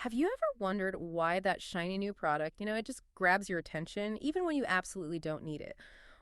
Have you ever wondered why that shiny new product, it just grabs your attention even when you absolutely don't need it?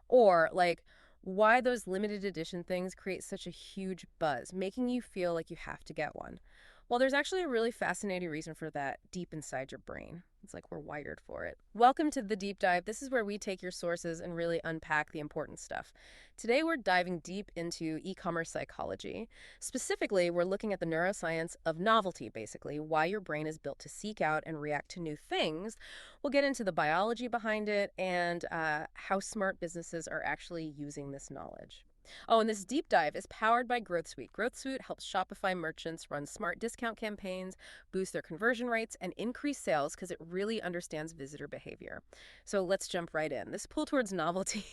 Or, like, why those limited edition things create such a huge buzz, making you feel like you have to get one? Well, there's actually a really fascinating reason for that deep inside your brain. It's like we're wired for it. Welcome to the Deep Dive. This is where we take your sources and really unpack the important stuff. Today, we're diving deep into e-commerce psychology. Specifically, we're looking at the neuroscience of novelty, basically, why your brain is built to seek out and react to new things. We'll get into the biology behind it and how smart businesses are actually using this knowledge. Oh, and this deep dive is powered by GrowthSuite. GrowthSuite helps Shopify merchants run smart discount campaigns, boost their conversion rates, and increase sales because it really understands visitor behavior. So let's jump right in. This pull towards novelty,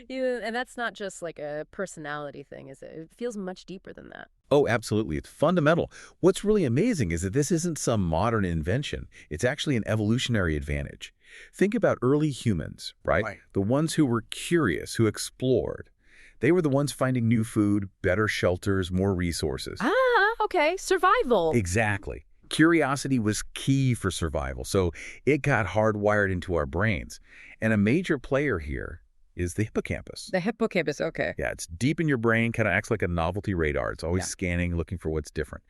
and that's not just like a personality thing, is it? It feels much deeper than that. Oh, absolutely. It's fundamental. What's really amazing is that this isn't some modern invention. It's actually an evolutionary advantage. Think about early humans, right? Right. The ones who were curious, who explored. They were the ones finding new food, better shelters, more resources. Okay. Survival. Exactly. Curiosity was key for survival, so it got hardwired into our brains. And a major player here is the hippocampus. The hippocampus, okay. Yeah, it's deep in your brain, kind of acts like a novelty radar. It's always scanning, looking for what's different.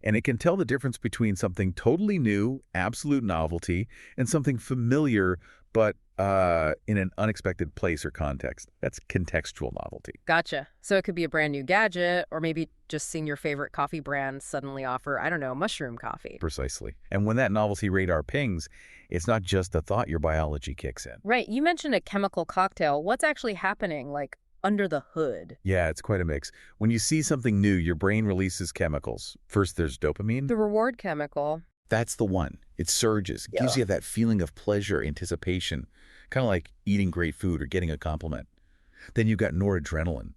And it can tell the difference between something totally new, absolute novelty, and something familiar, but in an unexpected place or context. That's contextual novelty. Gotcha. So it could be a brand new gadget, or maybe just seeing your favorite coffee brand suddenly offer, I don't know, mushroom coffee. Precisely. And when that novelty radar pings, it's not just a thought, your biology kicks in. Right. You mentioned a chemical cocktail. What's actually happening, like, under the hood? Yeah, it's quite a mix. When you see something new, your brain releases chemicals. First, there's dopamine. The reward chemical. That's the one. It surges. It gives you that feeling of pleasure, anticipation, kind of like eating great food or getting a compliment. Then you've got noradrenaline.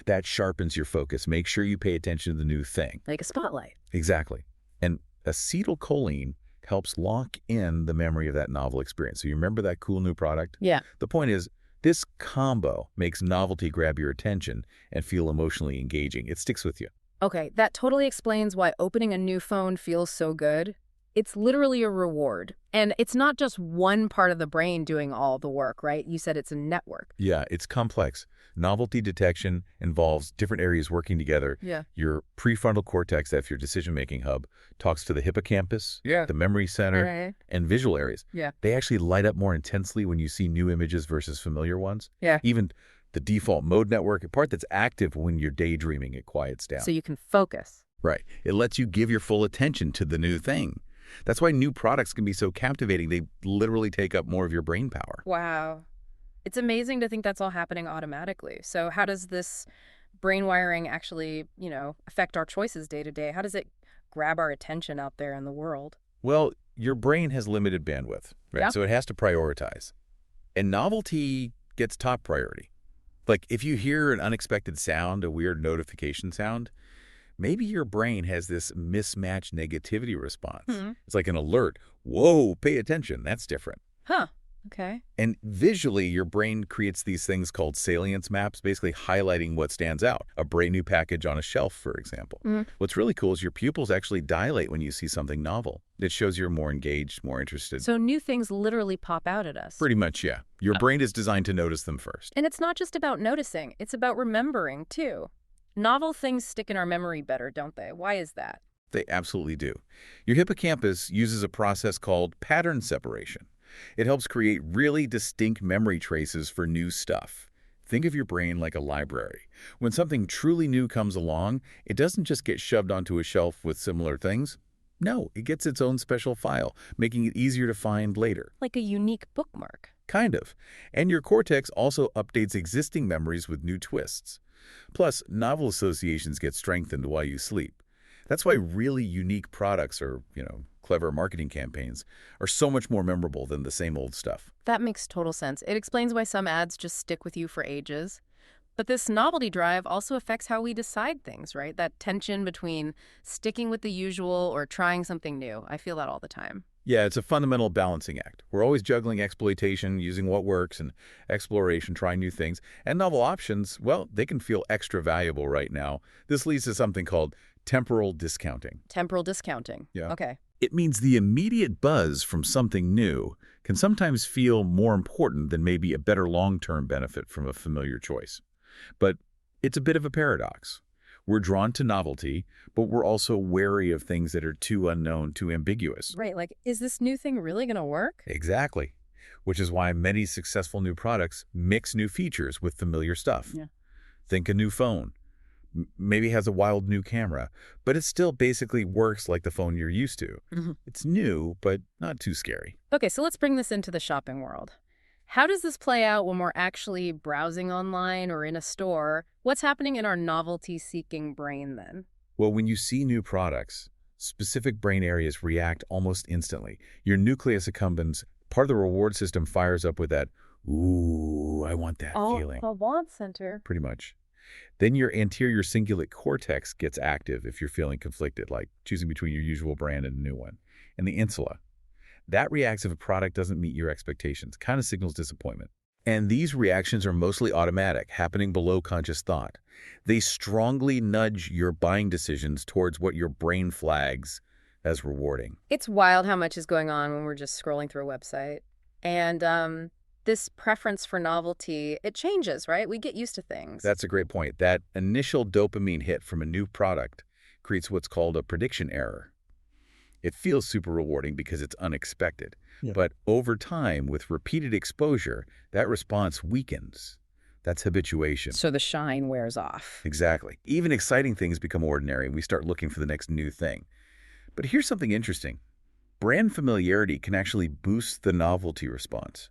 That sharpens your focus. Make sure you pay attention to the new thing. Like a spotlight. Exactly. And acetylcholine helps lock in the memory of that novel experience. So you remember that cool new product? Yeah. The point is, this combo makes novelty grab your attention and feel emotionally engaging. It sticks with you. Okay, that totally explains why opening a new phone feels so good. It's literally a reward. And it's not just one part of the brain doing all the work, right? You said it's a network. Yeah, it's complex. Novelty detection involves different areas working together. Yeah. Your prefrontal cortex, that's your decision-making hub, talks to the hippocampus, Yeah. the memory center, Right. and visual areas. Yeah. They actually light up more intensely when you see new images versus familiar ones. Yeah. Even the default mode network, a part that's active when you're daydreaming, it quiets down. So you can focus. Right. It lets you give your full attention to the new thing. That's why new products can be so captivating. They literally take up more of your brain power. Wow. It's amazing to think that's all happening automatically. So how does this brain wiring actually, affect our choices day to day? How does it grab our attention out there in the world? Well, your brain has limited bandwidth, right? Yeah. So it has to prioritize. And novelty gets top priority. Like if you hear an unexpected sound, a weird notification sound, maybe your brain has this mismatched negativity response. It's like an alert. Whoa, pay attention. That's different. Huh. Okay. And visually, your brain creates these things called salience maps, basically highlighting what stands out. A brand new package on a shelf, for example. What's really cool is your pupils actually dilate when you see something novel. It shows you're more engaged, more interested. So new things literally pop out at us. Pretty much, yeah. Your brain is designed to notice them first. And it's not just about noticing. It's about remembering, too. Novel things stick in our memory better, don't they? Why is that? They absolutely do. Your hippocampus uses a process called pattern separation. It helps create really distinct memory traces for new stuff. Think of your brain like a library. When something truly new comes along, it doesn't just get shoved onto a shelf with similar things. No, it gets its own special file, making it easier to find later. Like a unique bookmark. Kind of. And your cortex also updates existing memories with new twists. Plus, novel associations get strengthened while you sleep. That's why really unique products or, clever marketing campaigns are so much more memorable than the same old stuff. That makes total sense. It explains why some ads just stick with you for ages. But this novelty drive also affects how we decide things, right? That tension between sticking with the usual or trying something new. I feel that all the time. Yeah, it's a fundamental balancing act. We're always juggling exploitation, using what works, and exploration, trying new things. And novel options, well, they can feel extra valuable right now. This leads to something called Temporal discounting. Temporal discounting. Yeah. Okay. It means the immediate buzz from something new can sometimes feel more important than maybe a better long-term benefit from a familiar choice. But it's a bit of a paradox. We're drawn to novelty, but we're also wary of things that are too unknown, too ambiguous. Right, like, is this new thing really going to work? Exactly. Which is why many successful new products mix new features with familiar stuff. Yeah. Think a new phone. Maybe has a wild new camera, but it still basically works like the phone you're used to. It's new, but not too scary. Okay, so let's bring this into the shopping world. How does this play out when we're actually browsing online or in a store? What's happening in our novelty-seeking brain then? Well, when you see new products, specific brain areas react almost instantly. Your nucleus accumbens, part of the reward system fires up with that, ooh, I want that feeling. The want center. Pretty much. Then your anterior cingulate cortex gets active if you're feeling conflicted, like choosing between your usual brand and a new one. And the insula. That reacts if a product doesn't meet your expectations, kind of signals disappointment. And these reactions are mostly automatic, happening below conscious thought. They strongly nudge your buying decisions towards what your brain flags as rewarding. It's wild how much is going on when we're just scrolling through a website. And this preference for novelty, it changes, right? We get used to things. That's a great point. That initial dopamine hit from a new product creates what's called a prediction error. It feels super rewarding because it's unexpected. Yeah. But over time, with repeated exposure, that response weakens. That's habituation. So the shine wears off. Exactly. Even exciting things become ordinary, and we start looking for the next new thing. But here's something interesting. Brand familiarity can actually boost the novelty response.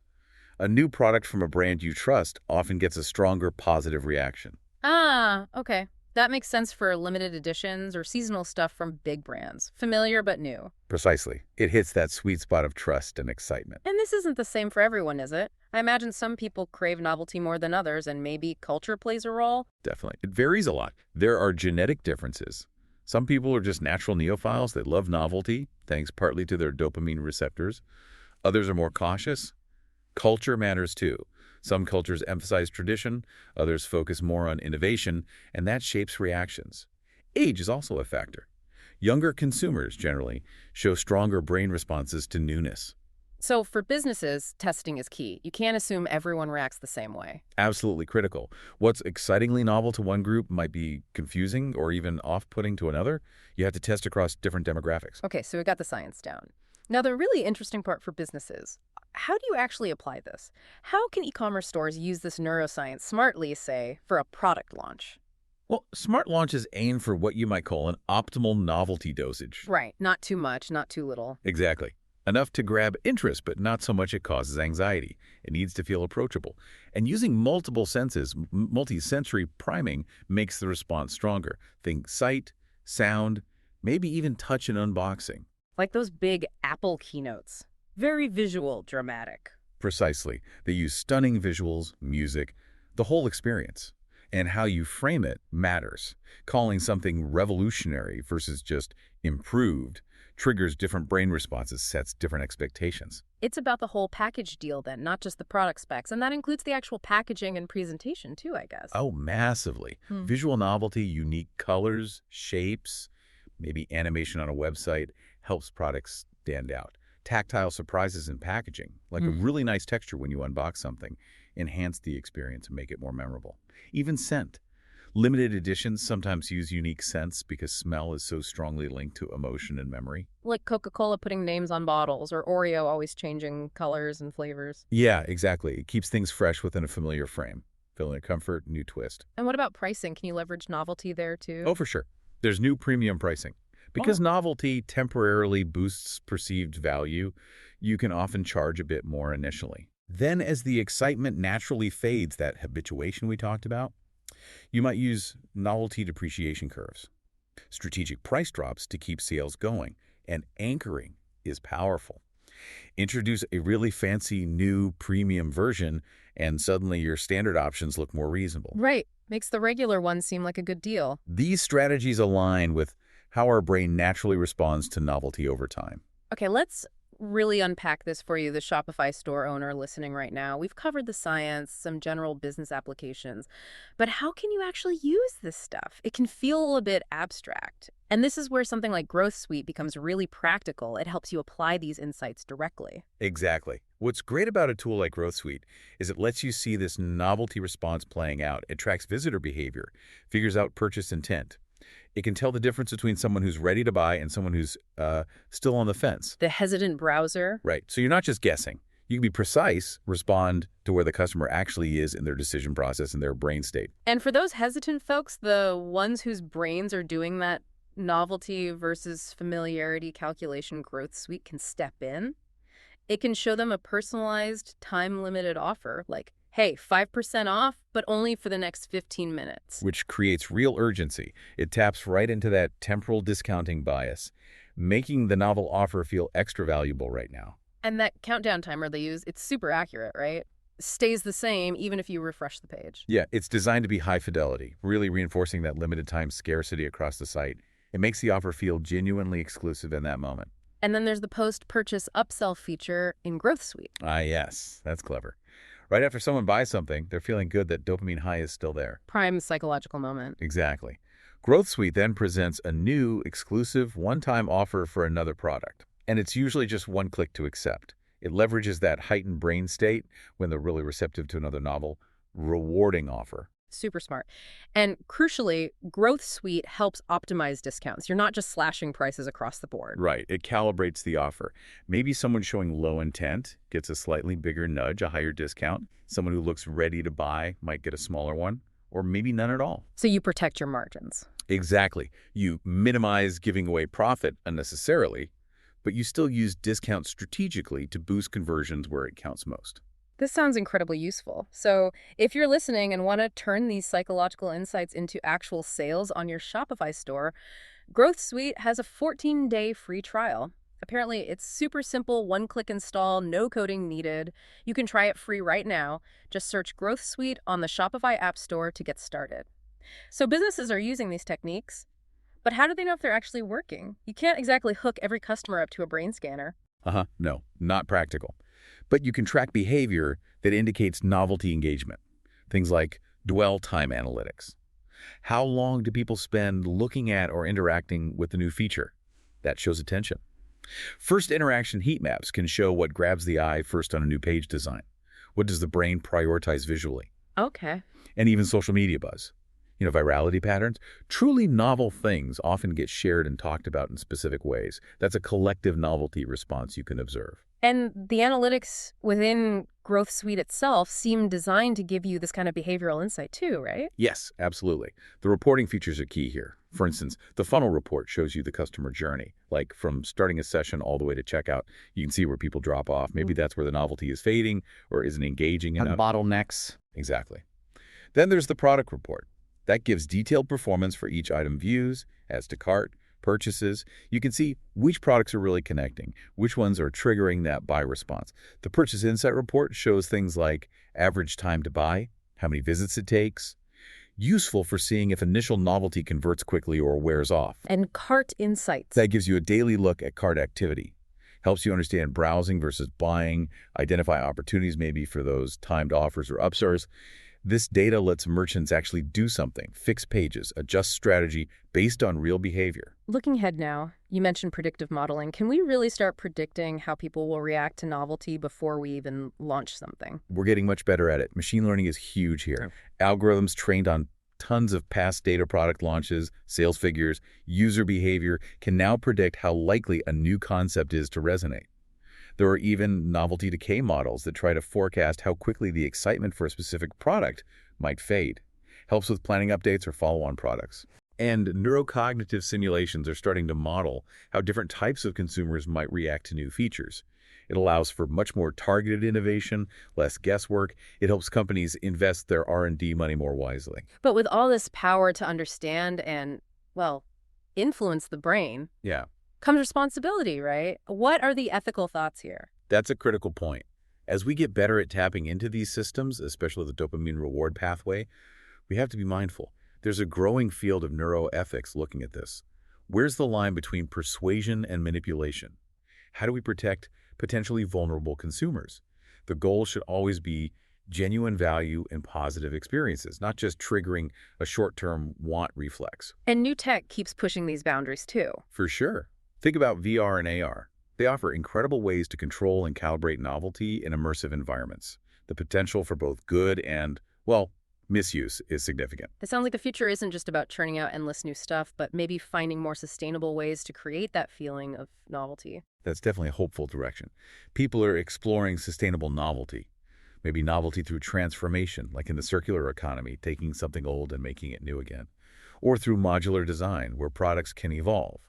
A new product from a brand you trust often gets a stronger positive reaction. Ah, okay. That makes sense for limited editions or seasonal stuff from big brands. Familiar but new. Precisely. It hits that sweet spot of trust and excitement. And this isn't the same for everyone, is it? I imagine some people crave novelty more than others, and maybe culture plays a role. Definitely. It varies a lot. There are genetic differences. Some people are just natural neophiles. They love novelty, thanks partly to their dopamine receptors. Others are more cautious. Culture matters too. Some cultures emphasize tradition, others focus more on innovation, and that shapes reactions. Age is also a factor. Younger consumers, generally, show stronger brain responses to newness. So for businesses, testing is key. You can't assume everyone reacts the same way. Absolutely critical. What's excitingly novel to one group might be confusing or even off-putting to another. You have to test across different demographics. Okay, so we got the science down. Now, the really interesting part for businesses, how do you actually apply this? How can e-commerce stores use this neuroscience smartly, say, for a product launch? Well, smart launches aim for what you might call an optimal novelty dosage. Right, not too much, not too little. Exactly. Enough to grab interest, but not so much it causes anxiety. It needs to feel approachable. And using multiple senses, multi-sensory priming, makes the response stronger. Think sight, sound, maybe even touch and unboxing. Like those big Apple keynotes. Very visual, dramatic. Precisely. They use stunning visuals, music, the whole experience. And how you frame it matters. Calling something revolutionary versus just improved triggers different brain responses, sets different expectations. It's about the whole package deal then, not just the product specs. And that includes the actual packaging and presentation too, I guess. Oh, massively. Visual novelty, unique colors, shapes, maybe animation on a website helps products stand out. Tactile surprises in packaging, like a really nice texture when you unbox something, enhance the experience and make it more memorable. Even scent. Limited editions sometimes use unique scents because smell is so strongly linked to emotion and memory. Like Coca-Cola putting names on bottles or Oreo always changing colors and flavors. Yeah, exactly. It keeps things fresh within a familiar frame. Feeling a comfort, new twist. And what about pricing? Can you leverage novelty there too? Oh, for sure. There's new premium pricing. Because novelty temporarily boosts perceived value, you can often charge a bit more initially. Then as the excitement naturally fades, that habituation we talked about, you might use novelty depreciation curves, strategic price drops to keep sales going, and anchoring is powerful. Introduce a really fancy new premium version, and suddenly your standard options look more reasonable. Right. Makes the regular one seem like a good deal. These strategies align with how our brain naturally responds to novelty over time. Okay, let's really unpack this for you, the Shopify store owner listening right now. We've covered the science, some general business applications, but how can you actually use this stuff? It can feel a bit abstract. And this is where something like Growth Suite becomes really practical. It helps you apply these insights directly. Exactly. What's great about a tool like Growth Suite is it lets you see this novelty response playing out. It tracks visitor behavior, figures out purchase intent. It can tell the difference between someone who's ready to buy and someone who's still on the fence. The hesitant browser. Right. So you're not just guessing. You can be precise, respond to where the customer actually is in their decision process and their brain state. And for those hesitant folks, the ones whose brains are doing that novelty versus familiarity calculation, Growth Suite can step in. It can show them a personalized, time-limited offer, like, hey, 5% off, but only for the next 15 minutes. Which creates real urgency. It taps right into that temporal discounting bias, making the novel offer feel extra valuable right now. And that countdown timer they use, it's super accurate, right? Stays the same even if you refresh the page. Yeah, it's designed to be high fidelity, really reinforcing that limited time scarcity across the site. It makes the offer feel genuinely exclusive in that moment. And then there's the post-purchase upsell feature in Growth Suite. Ah, yes, that's clever. Right after someone buys something, they're feeling good that dopamine high is still there. Prime psychological moment. Exactly. Growth Suite then presents a new, exclusive, one-time offer for another product. And it's usually just one click to accept. It leverages that heightened brain state when they're really receptive to another novel, rewarding offer. Super smart. And crucially, Growth Suite helps optimize discounts. You're not just slashing prices across the board. Right. It calibrates the offer. Maybe someone showing low intent gets a slightly bigger nudge, a higher discount. Someone who looks ready to buy might get a smaller one, or maybe none at all. So you protect your margins. Exactly. You minimize giving away profit unnecessarily, but you still use discounts strategically to boost conversions where it counts most. This sounds incredibly useful. So if you're listening and want to turn these psychological insights into actual sales on your Shopify store, Growth Suite has a 14-day free trial. Apparently, it's super simple, one-click install, no coding needed. You can try it free right now. Just search Growth Suite on the Shopify App Store to get started. So businesses are using these techniques, but how do they know if they're actually working? You can't exactly hook every customer up to a brain scanner. No, not practical. But you can track behavior that indicates novelty engagement. Things like dwell time analytics. How long do people spend looking at or interacting with the new feature? That shows attention. First interaction heat maps can show what grabs the eye first on a new page design. What does the brain prioritize visually? Okay. And even social media buzz. Virality patterns. Truly novel things often get shared and talked about in specific ways. That's a collective novelty response you can observe. And the analytics within Growth Suite itself seem designed to give you this kind of behavioral insight too, right? Yes, absolutely. The reporting features are key here. For instance, the funnel report shows you the customer journey, like from starting a session all the way to checkout. You can see where people drop off. Maybe that's where the novelty is fading or isn't engaging enough. And bottlenecks. Exactly. Then there's the product report. That gives detailed performance for each item views, adds to cart, purchases. You can see which products are really connecting, which ones are triggering that buy response. The Purchase Insight Report shows things like average time to buy, how many visits it takes, useful for seeing if initial novelty converts quickly or wears off. And cart insights. That gives you a daily look at cart activity. Helps you understand browsing versus buying, identify opportunities maybe for those timed offers or upsells. This data lets merchants actually do something, fix pages, adjust strategy based on real behavior. Looking ahead now, you mentioned predictive modeling. Can we really start predicting how people will react to novelty before we even launch something? We're getting much better at it. Machine learning is huge here. Algorithms trained on tons of past data product launches, sales figures, user behavior can now predict how likely a new concept is to resonate. There are even novelty decay models that try to forecast how quickly the excitement for a specific product might fade. Helps with planning updates or follow-on products. And neurocognitive simulations are starting to model how different types of consumers might react to new features. It allows for much more targeted innovation, less guesswork. It helps companies invest their R&D money more wisely. But with all this power to understand and, well, influence the brain, comes responsibility, right? What are the ethical thoughts here? That's a critical point. As we get better at tapping into these systems, especially the dopamine reward pathway, we have to be mindful. There's a growing field of neuroethics looking at this. Where's the line between persuasion and manipulation? How do we protect potentially vulnerable consumers? The goal should always be genuine value and positive experiences, not just triggering a short-term want reflex. And new tech keeps pushing these boundaries too. For sure. Think about VR and AR. They offer incredible ways to control and calibrate novelty in immersive environments. The potential for both good and, well, misuse is significant. It sounds like the future isn't just about churning out endless new stuff, but maybe finding more sustainable ways to create that feeling of novelty. That's definitely a hopeful direction. People are exploring sustainable novelty, maybe novelty through transformation, like in the circular economy, taking something old and making it new again, or through modular design, where products can evolve,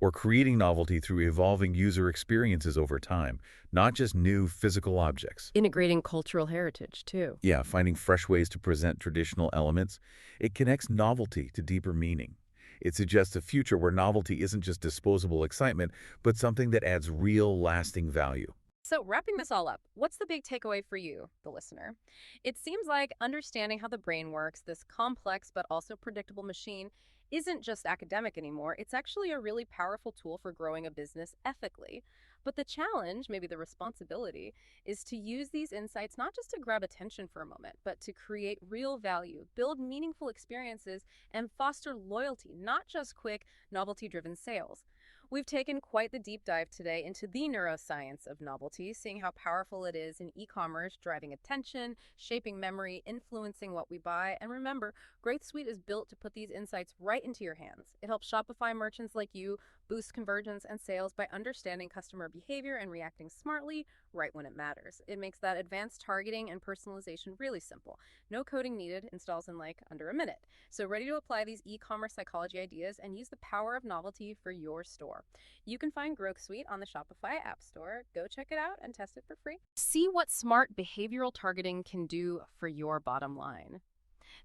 or creating novelty through evolving user experiences over time, not just new physical objects. Integrating cultural heritage too. Yeah, finding fresh ways to present traditional elements, it connects novelty to deeper meaning. It suggests a future where novelty isn't just disposable excitement, but something that adds real, lasting value. So, wrapping this all up, what's the big takeaway for you, the listener? It seems like understanding how the brain works, this complex but also predictable machine, isn't just academic anymore. It's actually a really powerful tool for growing a business ethically. But the challenge, maybe the responsibility, is to use these insights not just to grab attention for a moment, but to create real value, build meaningful experiences, and foster loyalty, not just quick, novelty-driven sales. We've taken quite the deep dive today into the neuroscience of novelty, seeing how powerful it is in e-commerce, driving attention, shaping memory, influencing what we buy. And remember, Growth Suite is built to put these insights right into your hands. It helps Shopify merchants like you boost conversions and sales by understanding customer behavior and reacting smartly right when it matters. It makes that advanced targeting and personalization really simple. No coding needed, installs in like under a minute. So ready to apply these e-commerce psychology ideas and use the power of novelty for your store. You can find Growth Suite on the Shopify App Store. Go check it out and test it for free. See what smart behavioral targeting can do for your bottom line.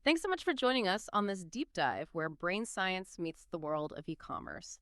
Thanks so much for joining us on this deep dive where brain science meets the world of e-commerce.